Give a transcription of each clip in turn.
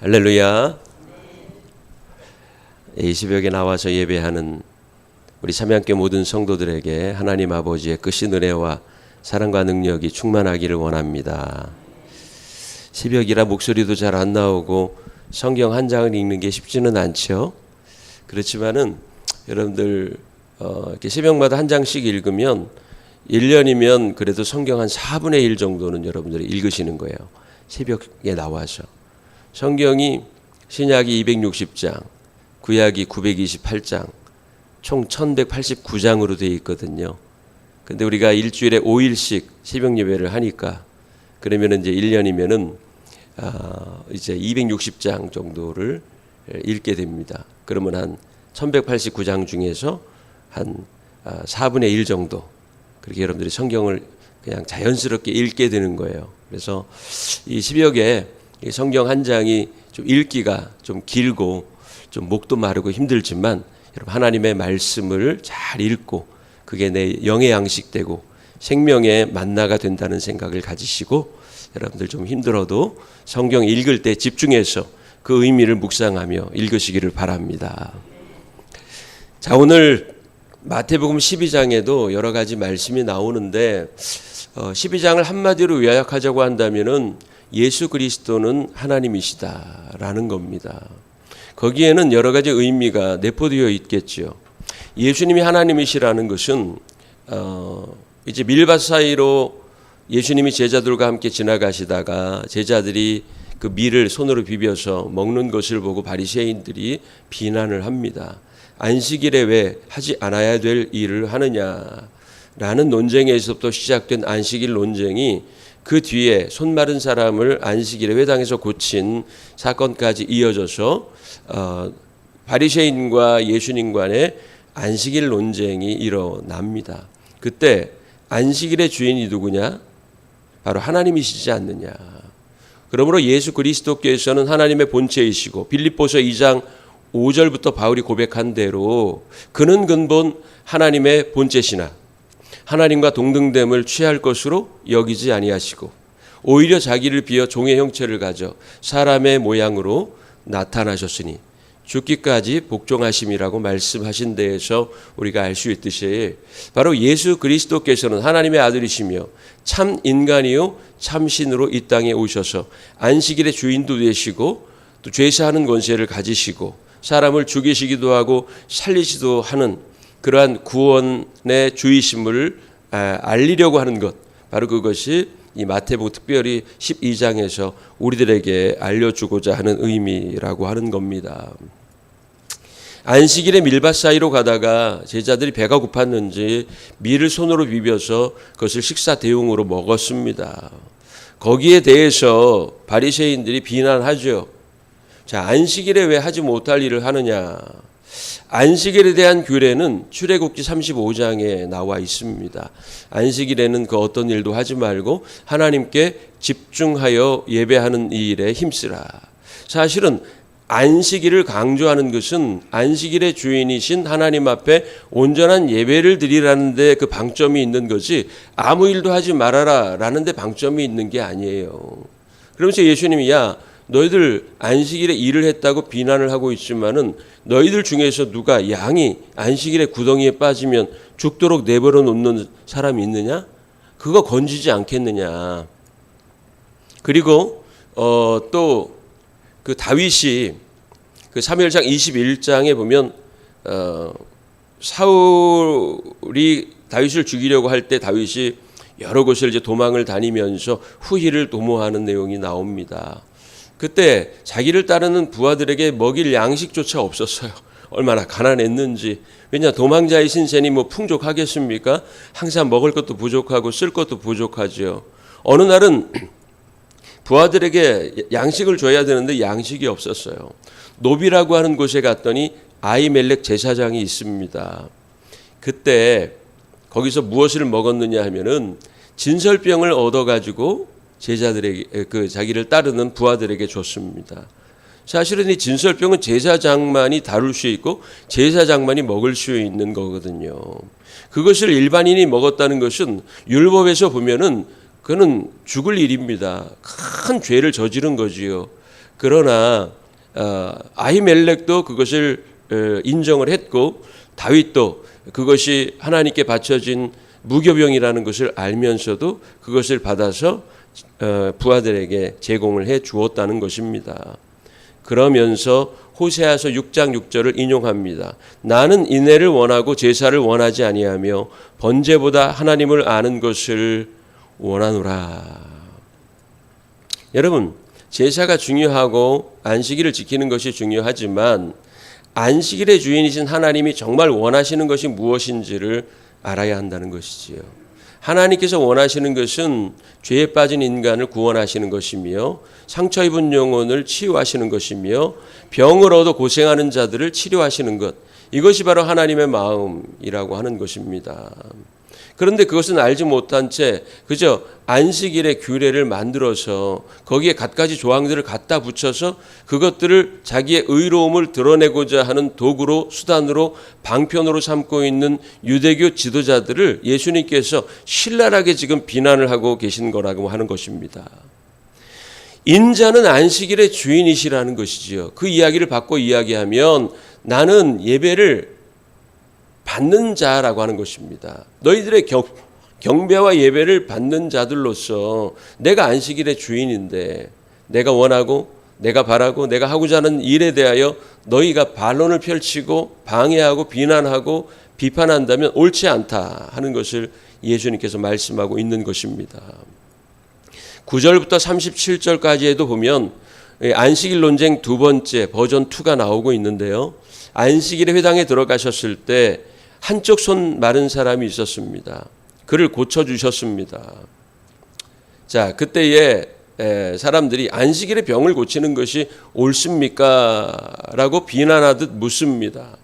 할렐루야. 이 새벽에 나와서 예배하는 우리 참여함께 모든 성도들에게 하나님 아버지의 크신 은혜와 사랑과 능력이 충만하기를 원합니다. 새벽이라 목소리도 잘 안 나오고 성경 한 장을 읽는 게 쉽지는 않죠. 그렇지만은 여러분들 이렇게 새벽마다 한 장씩 읽으면 1년이면 그래도 성경 한 4분의 1 정도는 여러분들이 읽으시는 거예요. 새벽에 나와서. 성경이 신약이 260장, 구약이 928장, 총 1189장으로 되어 있거든요. 근데 우리가 일주일에 5일씩 새벽 예배를 하니까 그러면 이제 1년이면은 이제 260장 정도를 읽게 됩니다. 그러면 한 1189장 중에서 한 4분의 1 정도 그렇게 여러분들이 성경을 그냥 자연스럽게 읽게 되는 거예요. 그래서 이 새벽에 이 성경 한 장이 좀 읽기가 좀 길고 좀 목도 마르고 힘들지만 여러분 하나님의 말씀을 잘 읽고 그게 내 영의 양식되고 생명의 만나가 된다는 생각을 가지시고 여러분들 좀 힘들어도 성경 읽을 때 집중해서 그 의미를 묵상하며 읽으시기를 바랍니다. 자, 오늘 마태복음 12장에도 여러 가지 말씀이 나오는데 12장을 한마디로 요약하자고 한다면은 예수 그리스도는 하나님이시다라는 겁니다. 거기에는 여러 가지 의미가 내포되어 있겠죠. 예수님이 하나님이시라는 것은 이제 밀밭 사이로 예수님이 제자들과 함께 지나가시다가 제자들이 그 밀을 손으로 비벼서 먹는 것을 보고 바리새인들이 비난을 합니다. 안식일에 왜 하지 않아야 될 일을 하느냐라는 논쟁에서부터 시작된 안식일 논쟁이 그 뒤에 손 마른 사람을 안식일에 회당에서 고친 사건까지 이어져서 바리새인과 예수님 간의 안식일 논쟁이 일어납니다. 그때 안식일의 주인이 누구냐? 바로 하나님이시지 않느냐. 그러므로 예수 그리스도께서는 하나님의 본체이시고 빌립보서 2장 5절부터 바울이 고백한 대로 그는 근본 하나님의 본체시나 하나님과 동등됨을 취할 것으로 여기지 아니하시고 오히려 자기를 비어 종의 형체를 가져 사람의 모양으로 나타나셨으니 죽기까지 복종하심이라고 말씀하신 데에서 우리가 알 수 있듯이 바로 예수 그리스도께서는 하나님의 아들이시며 참 인간이요 참 신으로 이 땅에 오셔서 안식일의 주인도 되시고 또 죄사하는 권세를 가지시고 사람을 죽이시기도 하고 살리시기도 하는 그러한 구원의 주이심을 알리려고 하는 것, 바로 그것이 이 마태복음 특별히 12장에서 우리들에게 알려주고자 하는 의미라고 하는 겁니다. 안식일에 밀밭 사이로 가다가 제자들이 배가 고팠는지 밀을 손으로 비벼서 그것을 식사 대용으로 먹었습니다. 거기에 대해서 바리새인들이 비난하죠. 자, 안식일에 왜 하지 못할 일을 하느냐? 안식일에 대한 규례는 출애굽기 35장에 나와 있습니다. 안식일에는 그 어떤 일도 하지 말고 하나님께 집중하여 예배하는 이 일에 힘쓰라. 사실은 안식일을 강조하는 것은 안식일의 주인이신 하나님 앞에 온전한 예배를 드리라는 데 그 방점이 있는 거지 아무 일도 하지 말아라 라는 데 방점이 있는 게 아니에요. 그러면서 예수님이 야 너희들 안식일에 일을 했다고 비난을 하고 있지만은 너희들 중에서 누가 양이 안식일에 구덩이에 빠지면 죽도록 내버려 놓는 사람이 있느냐? 그거 건지지 않겠느냐? 그리고 또 그 다윗이 그 사무엘상 21장에 보면 사울이 다윗을 죽이려고 할 때 다윗이 여러 곳을 이제 도망을 다니면서 후희를 도모하는 내용이 나옵니다. 그때 자기를 따르는 부하들에게 먹일 양식조차 없었어요. 얼마나 가난했는지. 왜냐 도망자의 신세니 뭐 풍족하겠습니까? 항상 먹을 것도 부족하고 쓸 것도 부족하죠. 어느 날은 부하들에게 양식을 줘야 되는데 양식이 없었어요. 노비라고 하는 곳에 갔더니 아히멜렉 제사장이 있습니다. 그때 거기서 무엇을 먹었느냐 하면은 진설병을 얻어가지고 제자들에게 그 자기를 따르는 부하들에게 줬습니다. 사실은 이 진설병은 제사장만이 다룰 수 있고 제사장만이 먹을 수 있는 거거든요. 그것을 일반인이 먹었다는 것은 율법에서 보면은 그는 죽을 일입니다. 큰 죄를 저지른 거지요. 그러나 아히멜렉도 그것을 인정을 했고 다윗도 그것이 하나님께 바쳐진 무교병이라는 것을 알면서도 그것을 받아서 부하들에게 제공을 해 주었다는 것입니다. 그러면서 호세아서 6장 6절을 인용합니다. 나는 인애를 원하고 제사를 원하지 아니하며 번제보다 하나님을 아는 것을 원하노라. 여러분, 제사가 중요하고 안식일을 지키는 것이 중요하지만 안식일의 주인이신 하나님이 정말 원하시는 것이 무엇인지를 알아야 한다는 것이지요. 하나님께서 원하시는 것은 죄에 빠진 인간을 구원하시는 것이며 상처 입은 영혼을 치유하시는 것이며 병을 얻어 고생하는 자들을 치료하시는 것, 이것이 바로 하나님의 마음이라고 하는 것입니다. 그런데 그것은 알지 못한 채 그저 안식일의 규례를 만들어서 거기에 갖가지 조항들을 갖다 붙여서 그것들을 자기의 의로움을 드러내고자 하는 도구로, 수단으로, 방편으로 삼고 있는 유대교 지도자들을 예수님께서 신랄하게 지금 비난을 하고 계신 거라고 하는 것입니다. 인자는 안식일의 주인이시라는 것이지요. 그 이야기를 받고 이야기하면 나는 예배를 받는 자라고 하는 것입니다. 너희들의 경배와 예배를 받는 자들로서 내가 안식일의 주인인데 내가 원하고 내가 바라고 내가 하고자 하는 일에 대하여 너희가 반론을 펼치고 방해하고 비난하고 비판한다면 옳지 않다 하는 것을 예수님께서 말씀하고 있는 것입니다. 9절부터 37절까지에도 보면 안식일 논쟁 두 번째 버전 2가 나오고 있는데요. 안식일의 회당에 들어가셨을 때 한쪽 손 마른 사람이 있었습니다. 그를 고쳐주셨습니다. 자, 그때에 사람들이 안식일에 병을 고치는 것이 옳습니까? 라고 비난하듯 묻습니다.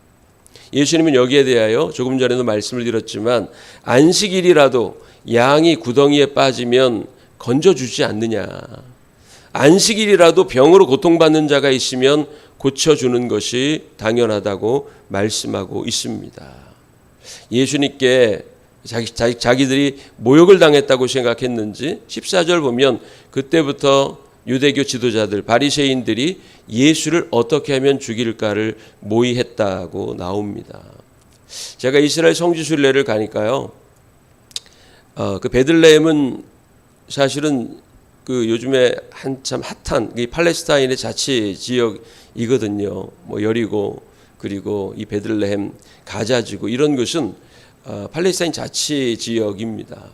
예수님은 여기에 대하여 조금 전에도 말씀을 드렸지만 안식일이라도 양이 구덩이에 빠지면 건져주지 않느냐. 안식일이라도 병으로 고통받는 자가 있으면 고쳐주는 것이 당연하다고 말씀하고 있습니다. 예수님께 자기들이 모욕을 당했다고 생각했는지 14절 보면 그때부터 유대교 지도자들 바리새인들이 예수를 어떻게 하면 죽일까를 모의했다고 나옵니다. 제가 이스라엘 성지순례를 가니까요. 그 베들레헴은 사실은 그 요즘에 한참 핫한 팔레스타인의 자치 지역이거든요. 뭐 여리고 그리고 이 베들레헴, 가자지구 이런 것은 팔레스타인 자치 지역입니다.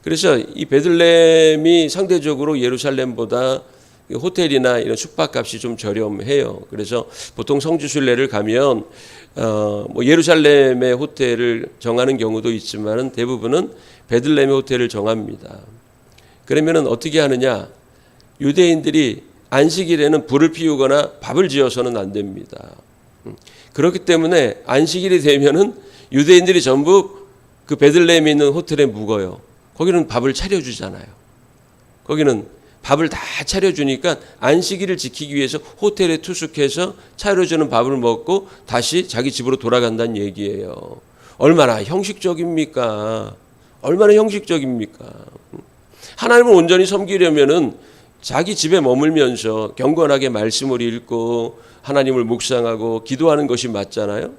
그래서 이 베들레헴이 상대적으로 예루살렘보다 호텔이나 이런 숙박값이 좀 저렴해요. 그래서 보통 성지순례를 가면 뭐 예루살렘의 호텔을 정하는 경우도 있지만은 대부분은 베들레헴의 호텔을 정합니다. 그러면은 어떻게 하느냐? 유대인들이 안식일에는 불을 피우거나 밥을 지어서는 안 됩니다. 그렇기 때문에 안식일이 되면은 유대인들이 전부 그 베들레헴에 있는 호텔에 묵어요. 거기는 밥을 차려주잖아요. 거기는 밥을 다 차려주니까 안식일을 지키기 위해서 호텔에 투숙해서 차려주는 밥을 먹고 다시 자기 집으로 돌아간다는 얘기예요. 얼마나 형식적입니까? 얼마나 형식적입니까? 하나님을 온전히 섬기려면은 자기 집에 머물면서 경건하게 말씀을 읽고 하나님을 묵상하고 기도하는 것이 맞잖아요.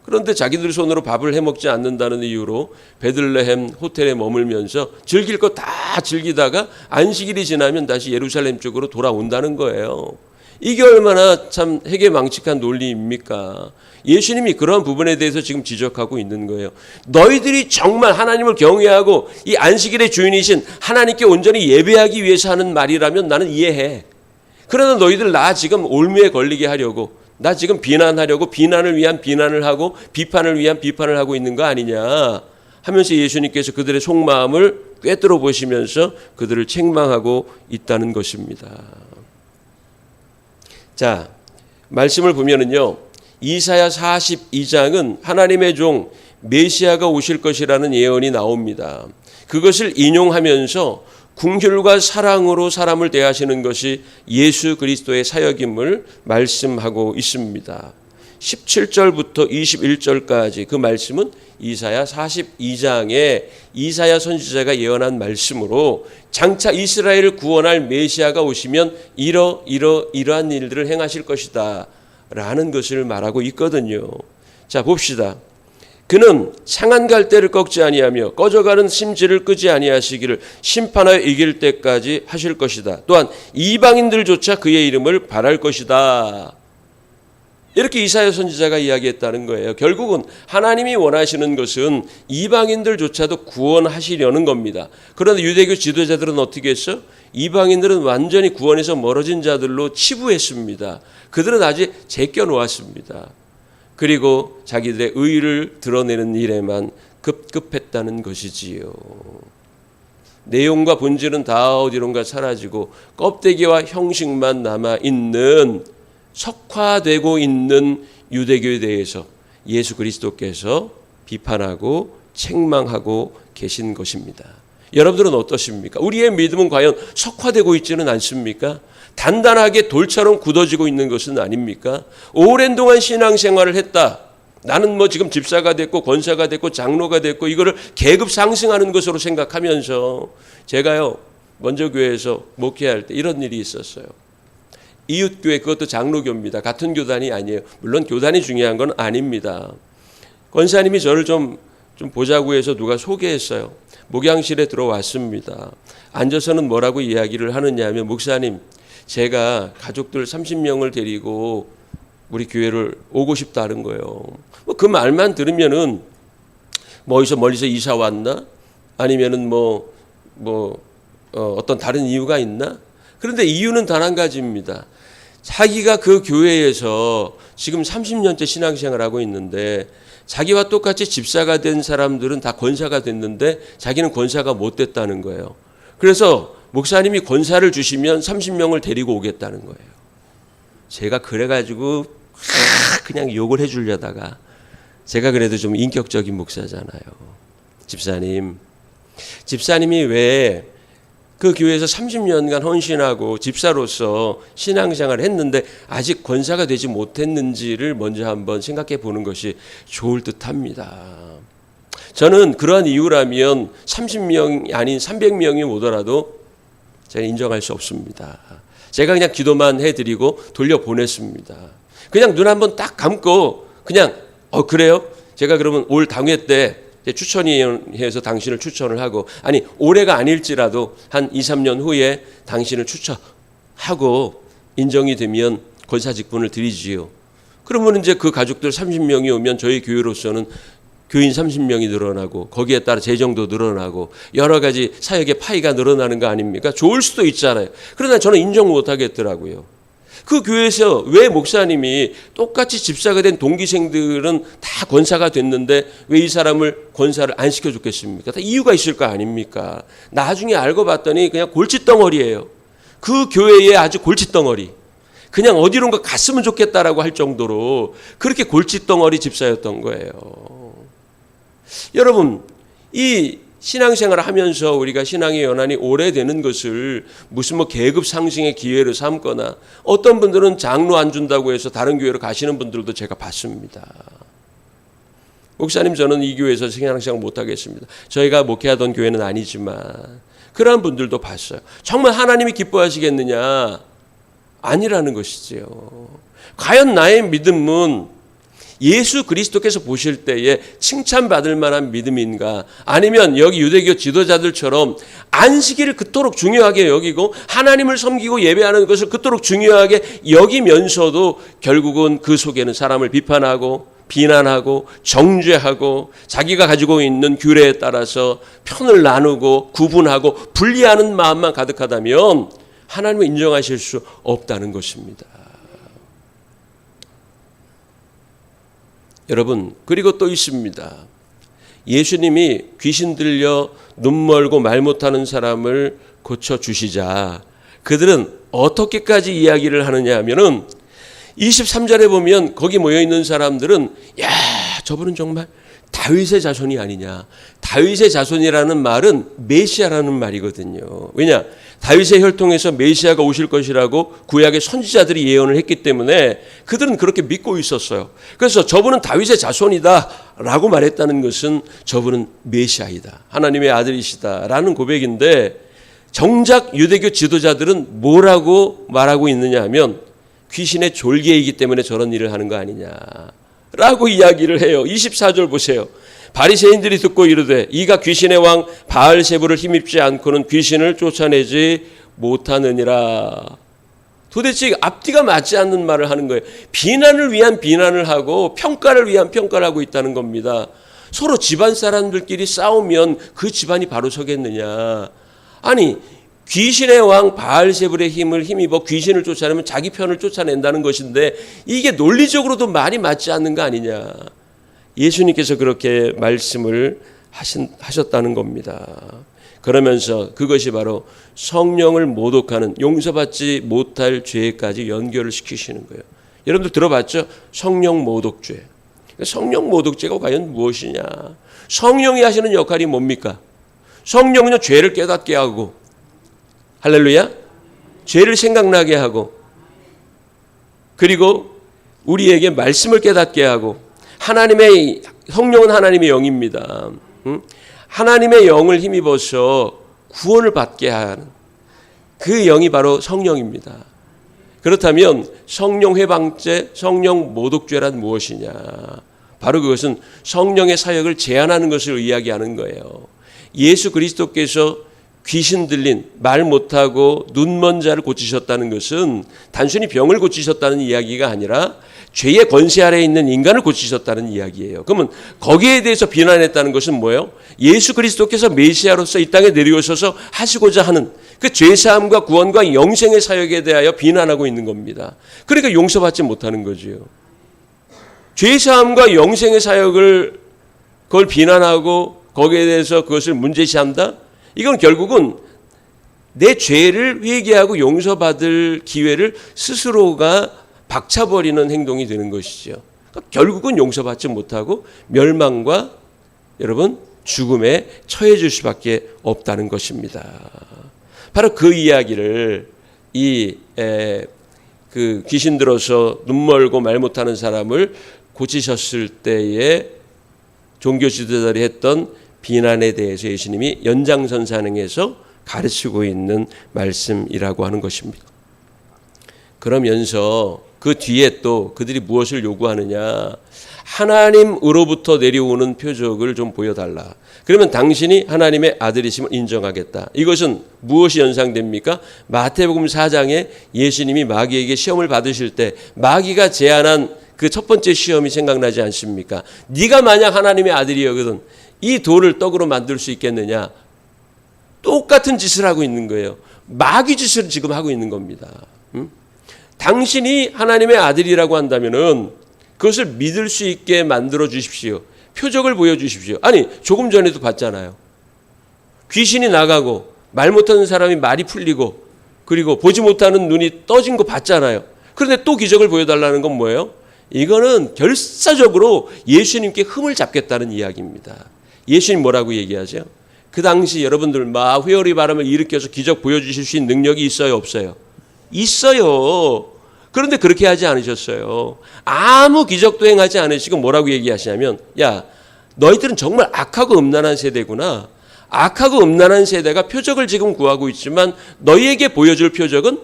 그런데 자기들 손으로 밥을 해먹지 않는다는 이유로 베들레헴 호텔에 머물면서 즐길 거 다 즐기다가 안식일이 지나면 다시 예루살렘 쪽으로 돌아온다는 거예요. 이게 얼마나 참 해괴망측한 논리입니까? 예수님이 그런 부분에 대해서 지금 지적하고 있는 거예요. 너희들이 정말 하나님을 경외하고 이 안식일의 주인이신 하나님께 온전히 예배하기 위해서 하는 말이라면 나는 이해해. 그러나 너희들 나 지금 올무에 걸리게 하려고, 나 지금 비난하려고 비난을 위한 비난을 하고 비판을 위한 비판을 하고 있는 거 아니냐 하면서 예수님께서 그들의 속마음을 꿰뚫어 보시면서 그들을 책망하고 있다는 것입니다. 자, 말씀을 보면은요, 이사야 42장은 하나님의 종 메시아가 오실 것이라는 예언이 나옵니다. 그것을 인용하면서 긍휼과 사랑으로 사람을 대하시는 것이 예수 그리스도의 사역임을 말씀하고 있습니다. 17절부터 21절까지 그 말씀은 이사야 42장에 이사야 선지자가 예언한 말씀으로 장차 이스라엘을 구원할 메시아가 오시면 이러한 일들을 행하실 것이다 라는 것을 말하고 있거든요. 자, 봅시다. 그는 상한 갈대를 꺾지 아니하며 꺼져가는 심지를 끄지 아니하시기를 심판하여 이길 때까지 하실 것이다. 또한 이방인들조차 그의 이름을 바랄 것이다. 이렇게 이사야 선지자가 이야기했다는 거예요. 결국은 하나님이 원하시는 것은 이방인들조차도 구원하시려는 겁니다. 그런데 유대교 지도자들은 어떻게 했어? 이방인들은 완전히 구원에서 멀어진 자들로 치부했습니다. 그들은 아직 제껴놓았습니다. 그리고 자기들의 의를 드러내는 일에만 급급했다는 것이지요. 내용과 본질은 다 어디론가 사라지고 껍데기와 형식만 남아있는 석화되고 있는 유대교에 대해서 예수 그리스도께서 비판하고 책망하고 계신 것입니다. 여러분들은 어떠십니까? 우리의 믿음은 과연 석화되고 있지는 않습니까? 단단하게 돌처럼 굳어지고 있는 것은 아닙니까? 오랜 동안 신앙생활을 했다. 나는 뭐 지금 집사가 됐고 권사가 됐고 장로가 됐고 이거를 계급 상승하는 것으로 생각하면서 제가요 먼저 교회에서 목회할 때 이런 일이 있었어요. 이웃교회, 그것도 장로교입니다. 같은 교단이 아니에요. 물론 교단이 중요한 건 아닙니다. 권사님이 저를 좀 보자고 해서 누가 소개했어요. 목양실에 들어왔습니다. 앉아서는 뭐라고 이야기를 하느냐 하면, 목사님, 제가 가족들 30명을 데리고 우리 교회를 오고 싶다는 거예요. 그 말만 들으면은 뭐 어디서 멀리서 이사 왔나? 아니면은 어떤 다른 이유가 있나? 그런데 이유는 단 한 가지입니다. 자기가 그 교회에서 지금 30년째 신앙생활을 하고 있는데 자기와 똑같이 집사가 된 사람들은 다 권사가 됐는데 자기는 권사가 못 됐다는 거예요. 그래서 목사님이 권사를 주시면 30명을 데리고 오겠다는 거예요. 제가 그래가지고 그냥 욕을 해주려다가, 제가 그래도 좀 인격적인 목사잖아요. 집사님이 왜 그 교회에서 30년간 헌신하고 집사로서 신앙생활을 했는데 아직 권사가 되지 못했는지를 먼저 한번 생각해 보는 것이 좋을 듯합니다. 저는 그러한 이유라면 30명이 아닌 300명이 오더라도 제가 인정할 수 없습니다. 제가 그냥 기도만 해드리고 돌려보냈습니다. 그냥 눈 한번 딱 감고 그냥 그래요? 제가 그러면 올 당회 때 추천위원회에서 당신을 추천을 하고, 아니 올해가 아닐지라도 한 2, 3년 후에 당신을 추천하고 인정이 되면 권사 직분을 드리지요. 그러면 이제 그 가족들 30명이 오면 저희 교회로서는 교인 30명이 늘어나고 거기에 따라 재정도 늘어나고 여러 가지 사역의 파이가 늘어나는 거 아닙니까? 좋을 수도 있잖아요. 그러나 저는 인정 못 하겠더라고요. 그 교회에서 왜 목사님이 똑같이 집사가 된 동기생들은 다 권사가 됐는데 왜 이 사람을 권사를 안 시켜줬겠습니까? 다 이유가 있을 거 아닙니까? 나중에 알고 봤더니 그냥 골칫덩어리예요. 그 교회에 아주 골칫덩어리. 그냥 어디론가 갔으면 좋겠다라고 할 정도로 그렇게 골칫덩어리 집사였던 거예요. 여러분, 이 신앙생활을 하면서 우리가 신앙의 연한이 오래되는 것을 무슨 계급 상승의 기회로 삼거나, 어떤 분들은 장로 안 준다고 해서 다른 교회로 가시는 분들도 제가 봤습니다. 목사님, 저는 이 교회에서 신앙생활 못하겠습니다. 저희가 목회하던 교회는 아니지만 그러한 분들도 봤어요. 정말 하나님이 기뻐하시겠느냐? 아니라는 것이지요. 과연 나의 믿음은 예수 그리스도께서 보실 때에 칭찬받을 만한 믿음인가? 아니면 여기 유대교 지도자들처럼 안식일을 그토록 중요하게 여기고 하나님을 섬기고 예배하는 것을 그토록 중요하게 여기면서도 결국은 그 속에는 사람을 비판하고 비난하고 정죄하고 자기가 가지고 있는 규례에 따라서 편을 나누고 구분하고 분리하는 마음만 가득하다면 하나님을 인정하실 수 없다는 것입니다. 여러분, 그리고 또 있습니다. 예수님이 귀신 들려 눈 멀고 말 못하는 사람을 고쳐주시자 그들은 어떻게까지 이야기를 하느냐 하면은 23절에 보면 거기 모여있는 사람들은 야, 저분은 정말 다윗의 자손이 아니냐. 다윗의 자손이라는 말은 메시아라는 말이거든요. 왜냐? 다윗의 혈통에서 메시아가 오실 것이라고 구약의 선지자들이 예언을 했기 때문에 그들은 그렇게 믿고 있었어요. 그래서 저분은 다윗의 자손이다라고 말했다는 것은 저분은 메시아이다, 하나님의 아들이시다라는 고백인데, 정작 유대교 지도자들은 뭐라고 말하고 있느냐 하면 귀신의 졸개이기 때문에 저런 일을 하는 거 아니냐라고 이야기를 해요. 24절 보세요. 바리새인들이 듣고 이르되 이가 귀신의 왕 바알세불을 힘입지 않고는 귀신을 쫓아내지 못하느니라. 도대체 앞뒤가 맞지 않는 말을 하는 거예요. 비난을 위한 비난을 하고 평가를 위한 평가를 하고 있다는 겁니다. 서로 집안 사람들끼리 싸우면 그 집안이 바로 서겠느냐. 아니, 귀신의 왕 바알세불의 힘을 힘입어 귀신을 쫓아내면 자기 편을 쫓아낸다는 것인데 이게 논리적으로도 말이 맞지 않는 거 아니냐. 예수님께서 그렇게 말씀을 하셨다는 겁니다. 그러면서 그것이 바로 성령을 모독하는, 용서받지 못할 죄까지 연결을 시키시는 거예요. 여러분들 들어봤죠? 성령 모독죄. 성령 모독죄가 과연 무엇이냐? 성령이 하시는 역할이 뭡니까? 성령은요, 죄를 깨닫게 하고, 할렐루야, 죄를 생각나게 하고, 그리고 우리에게 말씀을 깨닫게 하고, 하나님의 성령은 하나님의 영입니다. 하나님의 영을 힘입어서 구원을 받게 하는 그 영이 바로 성령입니다. 그렇다면 성령 회방죄, 성령 모독죄란 무엇이냐? 바로 그것은 성령의 사역을 제한하는 것을 이야기하는 거예요. 예수 그리스도께서 귀신 들린, 말 못하고 눈먼 자를 고치셨다는 것은 단순히 병을 고치셨다는 이야기가 아니라 죄의 권세 아래에 있는 인간을 고치셨다는 이야기예요. 그러면 거기에 대해서 비난했다는 것은 뭐예요? 예수 그리스도께서 메시아로서 이 땅에 내려오셔서 하시고자 하는 그 죄사함과 구원과 영생의 사역에 대하여 비난하고 있는 겁니다. 그러니까 용서받지 못하는 거지요. 죄사함과 영생의 사역을 그걸 비난하고 거기에 대해서 그것을 문제시한다? 이건 결국은 내 죄를 회개하고 용서받을 기회를 스스로가 박차버리는 행동이 되는 것이죠. 그러니까 결국은 용서받지 못하고 멸망과 여러분 죽음에 처해질 수밖에 없다는 것입니다. 바로 그 이야기를 그 귀신 들어서 눈 멀고 말 못하는 사람을 고치셨을 때에 종교 지도자들이 했던 비난에 대해서 예수님이 연장선상에서 가르치고 있는 말씀이라고 하는 것입니다. 그러면서 그 뒤에 또 그들이 무엇을 요구하느냐? 하나님으로부터 내려오는 표적을 좀 보여달라. 그러면 당신이 하나님의 아들이심을 인정하겠다. 이것은 무엇이 연상됩니까? 마태복음 4장에 예수님이 마귀에게 시험을 받으실 때 마귀가 제안한 그 첫 번째 시험이 생각나지 않습니까? 네가 만약 하나님의 아들이거든 이 돌을 떡으로 만들 수 있겠느냐? 똑같은 짓을 하고 있는 거예요. 마귀 짓을 지금 하고 있는 겁니다. 당신이 하나님의 아들이라고 한다면은 그것을 믿을 수 있게 만들어 주십시오. 표적을 보여주십시오. 아니, 조금 전에도 봤잖아요. 귀신이 나가고 말 못하는 사람이 말이 풀리고 그리고 보지 못하는 눈이 떠진 거 봤잖아요. 그런데 또 기적을 보여달라는 건 뭐예요? 이거는 결사적으로 예수님께 흠을 잡겠다는 이야기입니다. 예수님 뭐라고 얘기하죠? 그 당시 여러분들 막 회오리 바람을 일으켜서 기적 보여주실 수 있는 능력이 있어요, 없어요? 있어요. 그런데 그렇게 하지 않으셨어요. 아무 기적도 행하지 않으시고 뭐라고 얘기하시냐면, 야, 너희들은 정말 악하고 음란한 세대구나. 악하고 음란한 세대가 표적을 지금 구하고 있지만 너희에게 보여줄 표적은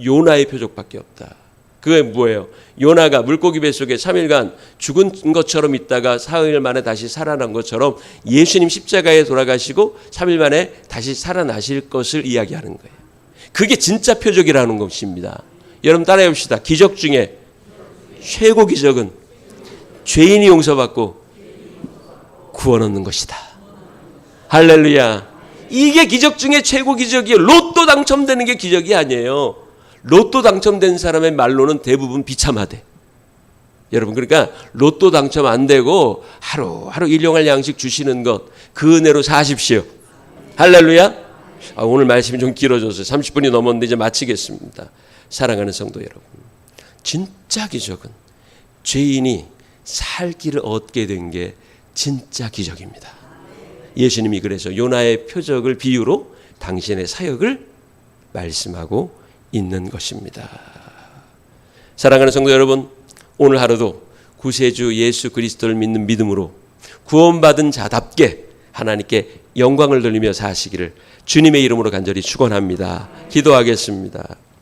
요나의 표적밖에 없다. 그게 뭐예요? 요나가 물고기 뱃속에 3일간 죽은 것처럼 있다가 4일 만에 다시 살아난 것처럼 예수님 십자가에 돌아가시고 3일 만에 다시 살아나실 것을 이야기하는 거예요. 그게 진짜 표적이라는 것입니다. 여러분 따라해 봅시다. 기적 중에 최고 기적은 죄인이 용서받고 구원 얻는 것이다. 할렐루야. 이게 기적 중에 최고 기적이에요. 로또 당첨되는 게 기적이 아니에요. 로또 당첨된 사람의 말로는 대부분 비참하대. 여러분, 그러니까 로또 당첨 안 되고 하루하루 일용할 양식 주시는 것, 그 은혜로 사십시오. 할렐루야. 오늘 말씀이 좀 길어져서 30분이 넘었는데 이제 마치겠습니다. 사랑하는 성도 여러분, 진짜 기적은 죄인이 살 길을 얻게 된 게 진짜 기적입니다. 예수님이 그래서 요나의 표적을 비유로 당신의 사역을 말씀하고 있는 것입니다. 사랑하는 성도 여러분, 오늘 하루도 구세주 예수 그리스도를 믿는 믿음으로 구원받은 자답게 하나님께 영광을 돌리며 사시기를 주님의 이름으로 간절히 축원합니다. 기도하겠습니다.